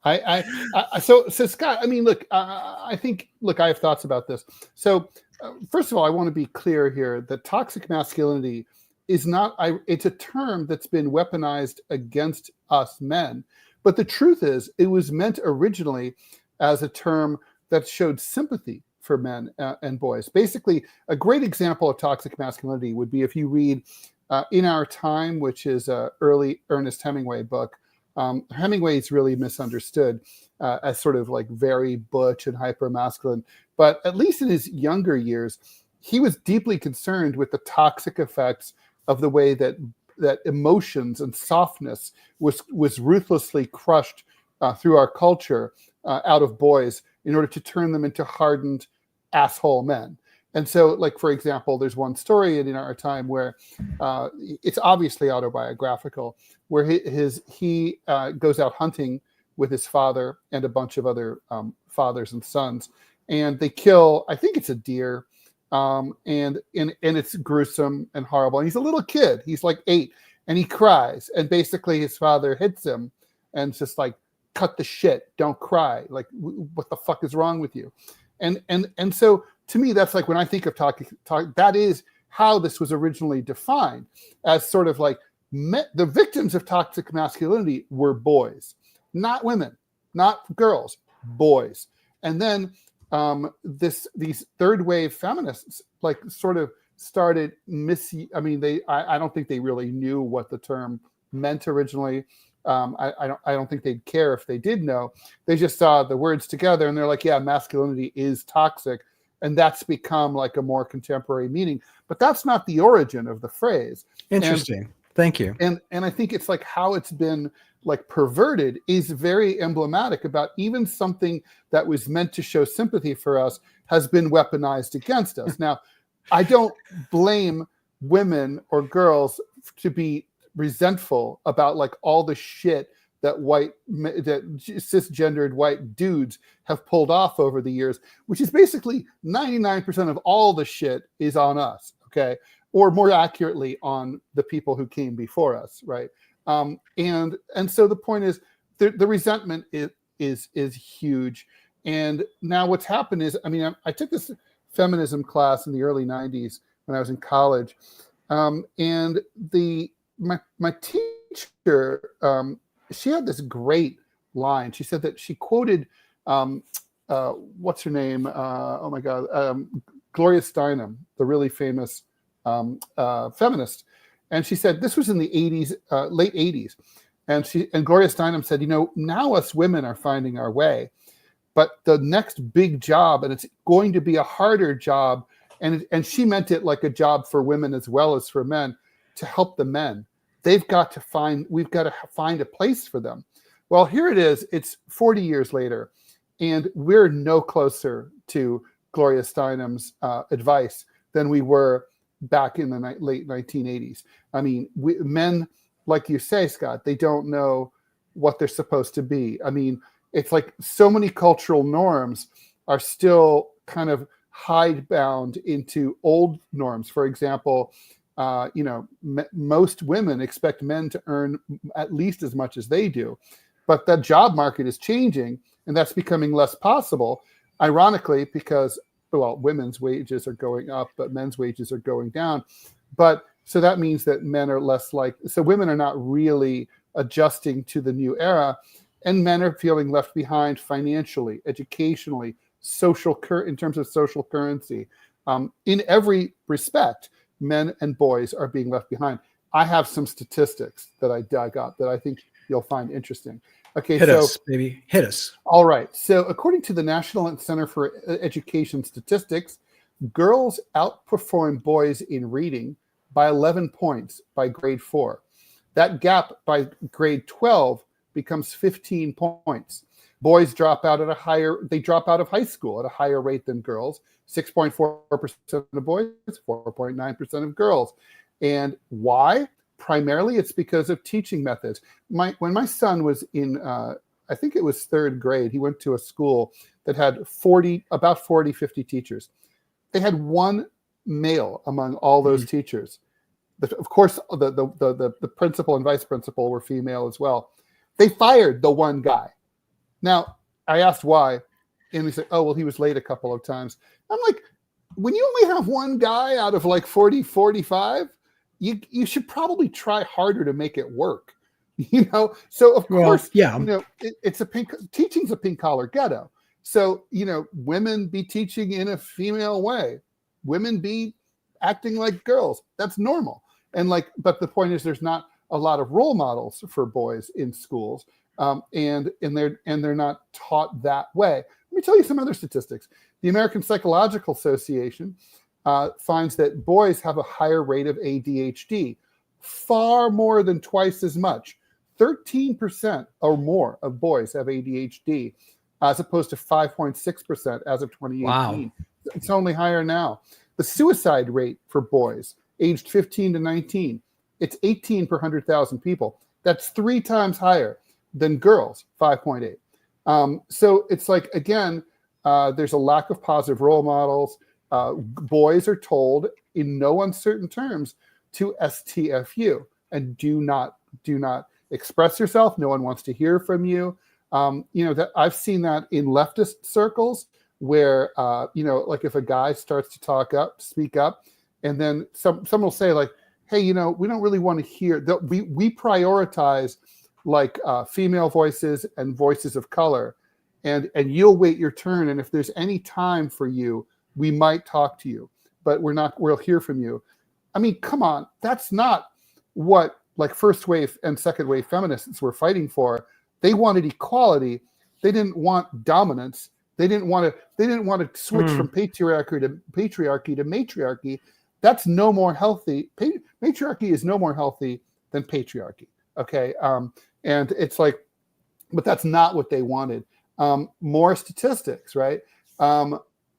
So Scott, I mean, look, I think, I have thoughts about this. So first of all, I want to be clear here that toxic masculinity is not, it's a term that's been weaponized against us men. But the truth is, it was meant originally as a term that showed sympathy for men and boys. Basically, a great example of toxic masculinity would be if you read In Our Time, which is an early Ernest Hemingway book. Hemingway is really misunderstood as sort of like very butch and hyper masculine. But at least in his younger years, he was deeply concerned with the toxic effects of the way that emotions and softness was ruthlessly crushed through our culture out of boys in order to turn them into hardened asshole men. And so, like, for example, there's one story in Our Time where it's obviously autobiographical, where he goes out hunting with his father and a bunch of other fathers and sons, and they kill, I think it's a deer, and it's gruesome and horrible. And he's a little kid, he's like 8, and he cries, and basically his father hits him and it's just like, cut the shit, don't cry, like what the fuck is wrong with you? And so to me, that's like, when I think of talk, that is how this was originally defined, as sort of like the victims of toxic masculinity were boys, not women, not girls, boys. And then these third wave feminists like sort of started I don't think they really knew what the term meant originally. I don't think they'd care if they did know. They just saw the words together and they're like, yeah, masculinity is toxic. And that's become like a more contemporary meaning. But that's not the origin of the phrase. Interesting. Thank you. And I think it's like how it's been like perverted is very emblematic about even something that was meant to show sympathy for us has been weaponized against us. Now, I don't blame women or girls to be resentful about like all the shit that cisgendered white dudes have pulled off over the years, which is basically 99% of all the shit is on us, okay? Or more accurately, on the people who came before us, right? And so the point is, the resentment is huge. And now what's happened is, I mean, I took this feminism class in the early 90s when I was in college, and my teacher, she had this great line. She said that she quoted, what's her name? Oh my God, Gloria Steinem, the really famous feminist. And she said, this was in the 80s, late 80s. And Gloria Steinem said, now us women are finding our way, but the next big job, and it's going to be a harder job. And she meant it like a job for women as well as for men, to help the men. We've got to find a place for them. Well, here it is. It's 40 years later, and we're no closer to Gloria Steinem's advice than we were back in the late 1980s. I mean, men, like you say, Scott, they don't know what they're supposed to be. I mean, it's like so many cultural norms are still kind of hidebound into old norms. For example, most women expect men to earn at least as much as they do, but the job market is changing, and that's becoming less possible, ironically, because, well, women's wages are going up, but men's wages are going down. But so that means that men are so women are not really adjusting to the new era, and men are feeling left behind financially, educationally, in terms of social currency. In every respect, men and boys are being left behind. I have some statistics that I dug up that I think you'll find interesting. Okay, hit us, baby. Hit us. All right. So according to the National Center for Education Statistics, girls outperform boys in reading by 11 points by grade 4. That gap by grade 12 becomes 15 points. Boys drop out of high school at a higher rate than girls. 6.4% of boys, 4.9% of girls. And why? Primarily, it's because of teaching methods. When my son was in, I think it was 3rd grade, he went to a school that had about 40, 50 teachers. They had one male among all those teachers. Of course, the principal and vice principal were female as well. They fired the one guy. Now, I asked why, and they said, oh, well, he was late a couple of times. I'm like, when you only have one guy out of like 40, 45, you should probably try harder to make it work. So of course, teaching's a pink collar ghetto. So, women be teaching in a female way, women be acting like girls. That's normal. And but the point is, there's not a lot of role models for boys in schools, and they're not taught that way. Let me tell you some other statistics. The American Psychological Association finds that boys have a higher rate of ADHD, far more than twice as much. 13% or more of boys have ADHD, as opposed to 5.6% as of 2018. Wow. It's only higher now. The suicide rate for boys aged 15 to 19, it's 18 per 100,000 people. That's 3 times higher than girls, 5.8. So it's again, there's a lack of positive role models. Boys are told in no uncertain terms to STFU and do not express yourself. No one wants to hear from you. That I've seen that in leftist circles where, if a guy starts to speak up, and then someone will say hey, we don't really want to hear that. We prioritize female voices and voices of color, and you'll wait your turn. And if there's any time for you, we might talk to you, but we'll hear from you. I mean, come on. That's not what first wave and second wave feminists were fighting for. They wanted equality. They didn't want dominance. They didn't want to switch from patriarchy to matriarchy. That's no more healthy. Matriarchy is no more healthy than patriarchy. Okay. And it's but that's not what they wanted. More statistics, right?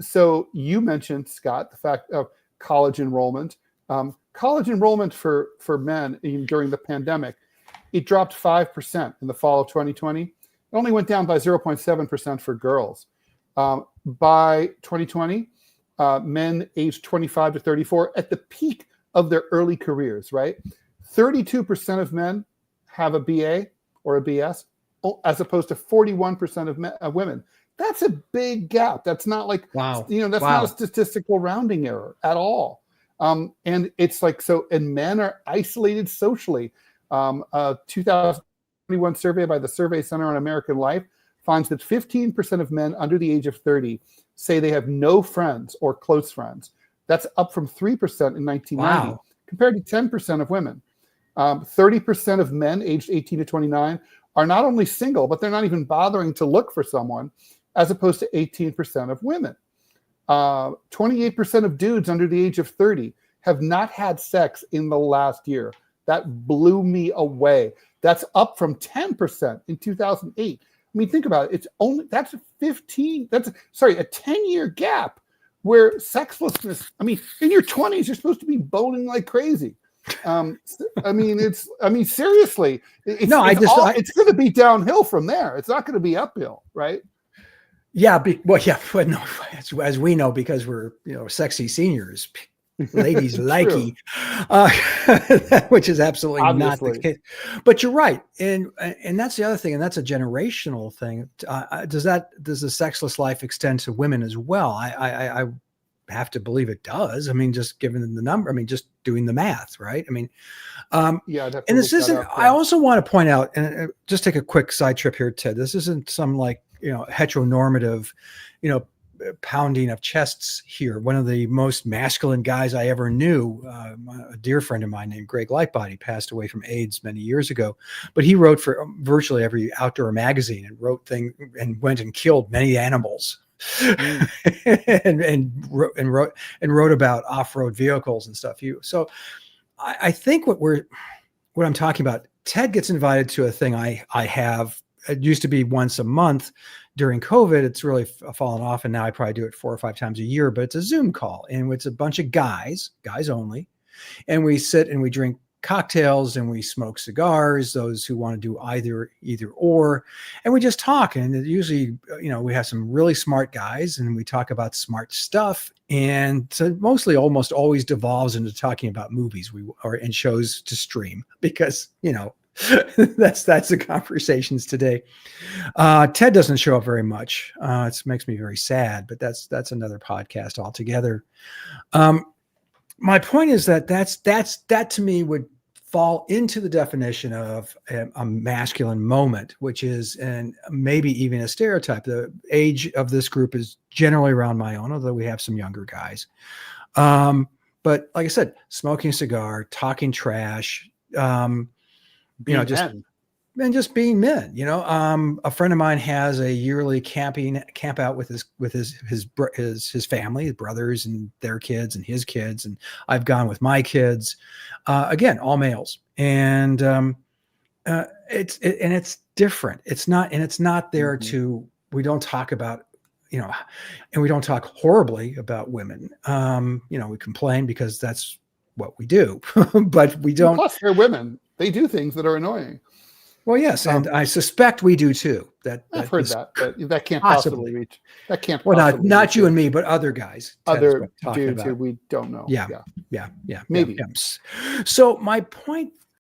So you mentioned, Scott, the fact of college enrollment. College enrollment for men during the pandemic, it dropped 5% in the fall of 2020. It only went down by 0.7% for girls. By 2020, men aged 25 to 34 at the peak of their early careers, right? 32% of men have a BA or a BS, as opposed to 41% of women. That's a big gap. That's not wow. That's not a statistical rounding error at all. And it's and men are isolated socially. A 2021 survey by the Survey Center on American Life finds that 15% of men under the age of 30 say they have no friends or close friends. That's up from 3% in 1990, wow, compared to 10% of women. 30% of men aged 18 to 29 are not only single, but they're not even bothering to look for someone, as opposed to 18% of women. 28% of dudes under the age of 30 have not had sex in the last year. That blew me away. That's up from 10% in 2008. I mean, think about it. That's a 10-year gap where sexlessness, in your 20s, you're supposed to be boning like crazy. Seriously, it's going to be downhill from there. It's not going to be uphill, right? Yeah. But no, as we know, because we're, sexy seniors, ladies likey, which is absolutely Obviously not the case. But you're right. And that's the other thing. And that's a generational thing. Does the sexless life extend to women as well? I have to believe it does. Just given the number, just doing the math, right? And this isn't, I also want to point out, and just take a quick side trip here, Ted. This isn't some heteronormative, pounding of chests here. One of the most masculine guys I ever knew, a dear friend of mine named Greg Lightbody, passed away from AIDS many years ago, but he wrote for virtually every outdoor magazine and went and killed many animals. and wrote about off-road vehicles and stuff. So I think what I'm talking about, Ted gets invited to a thing I have. It used to be once a month. During COVID, it's really fallen off, and now I probably do it 4 or 5 times a year, but it's a Zoom call, and it's a bunch of guys only, and we sit and we drink cocktails and we smoke cigars, those who want to do either or, and we just talk. And usually, we have some really smart guys and we talk about smart stuff. And so mostly almost always devolves into talking about movies and shows to stream because, That's the conversations today. Ted doesn't show up very much. It makes me very sad, but that's another podcast altogether. My point is that to me would fall into the definition of a masculine moment, which is, and maybe even a stereotype. The age of this group is generally around my own, although we have some younger guys. But like I said, smoking a cigar, talking trash, just being men. A friend of mine has a yearly camp out with his family, his brothers and their kids and his kids, and I've gone with my kids. Again, all males, and it's different. It's not there to. We don't talk about. And we don't talk horribly about women. We complain because that's what we do, but we don't. Plus, they're women. They do things that are annoying. Well, yes, and I suspect we do too. I've heard that, but that can't possibly reach. That can't. Well, not you and me, but other guys. Other dudes who we don't know. Yeah. Maybe. Yeah. So my point